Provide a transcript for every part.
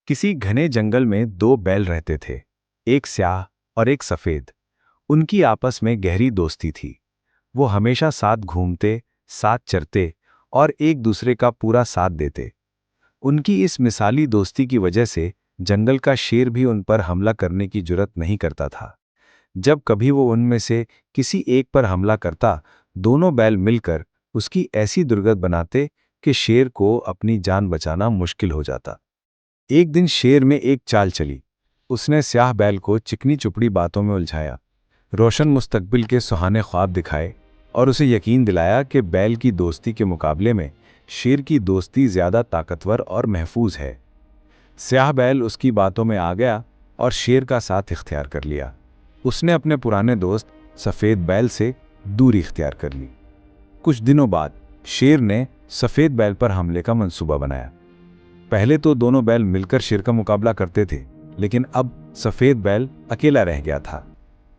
किसी घने जंगल में दो बैल रहते थे, एक स्याह और एक सफेद। उनकी आपस में गहरी दोस्ती थी। वो हमेशा साथ घूमते, साथ चरते और एक दूसरे का पूरा साथ देते। उनकी इस मिसाली दोस्ती की वजह से जंगल का शेर भी उन पर हमला करने की जुर्रत नहीं करता था। जब कभी वो उनमें से किसी एक पर हमला करता, दोनों बैल मिलकर उसकी ऐसी दुर्गत बनाते कि शेर को अपनी जान बचाना मुश्किल हो जाता। एक दिन शेर में एक चाल चली। उसने स्याह बैल को चिकनी चुपड़ी बातों में उलझाया, रोशन मुस्तकबिल के सुहाने ख्वाब दिखाए और उसे यकीन दिलाया कि बैल की दोस्ती के मुकाबले में शेर की दोस्ती ज्यादा ताकतवर और महफूज है। स्याह बैल उसकी बातों में आ गया और शेर का साथ इख्तियार कर लिया। उसने अपने पुराने दोस्त सफ़ेद बैल से दूरी इख्तियार कर ली। कुछ दिनों बाद शेर ने सफ़ेद बैल पर हमले का मंसूबा बनाया। पहले तो दोनों बैल मिलकर शेर का मुकाबला करते थे, लेकिन अब सफ़ेद बैल अकेला रह गया था।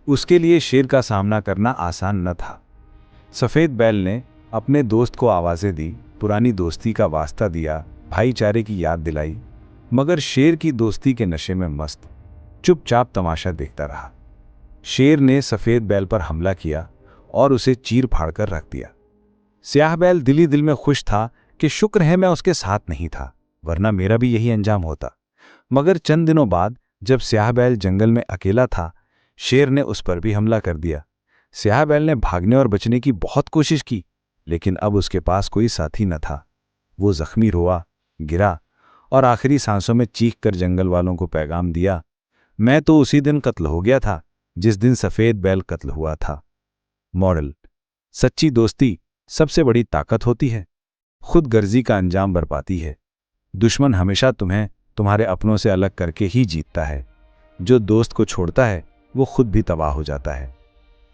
उसके लिए शेर का सामना करना आसान न था। सफ़ेद बैल ने अपने दोस्त को आवाज़ें दी, पुरानी दोस्ती का वास्ता दिया, भाईचारे की याद दिलाई, मगर शेर की दोस्ती के नशे में मस्त चुपचाप तमाशा देखता रहा। शेर ने सफ़ेद बैल पर हमला किया और उसे चीर फाड़ कर रख दिया। स्याह बैल दिल ही दिल में खुश था कि शुक्र है मैं उसके साथ नहीं था, वरना मेरा भी यही अंजाम होता। मगर चंद दिनों बाद जब स्याह बैल जंगल में अकेला था, शेर ने उस पर भी हमला कर दिया। स्याह बैल ने भागने और बचने की बहुत कोशिश की, लेकिन अब उसके पास कोई साथी न था। वो जख्मी रोआ, गिरा और आखिरी सांसों में चीख कर जंगल वालों को पैगाम दिया, मैं तो उसी दिन कत्ल हो गया था जिस दिन सफ़ेद बैल कत्ल हुआ था। मॉरल: सच्ची दोस्ती सबसे बड़ी ताकत होती है, खुद गर्जी का अंजाम बरपाती है। दुश्मन हमेशा तुम्हें तुम्हारे अपनों से अलग करके ही जीतता है। जो दोस्त को छोड़ता है वो खुद भी तबाह हो जाता है।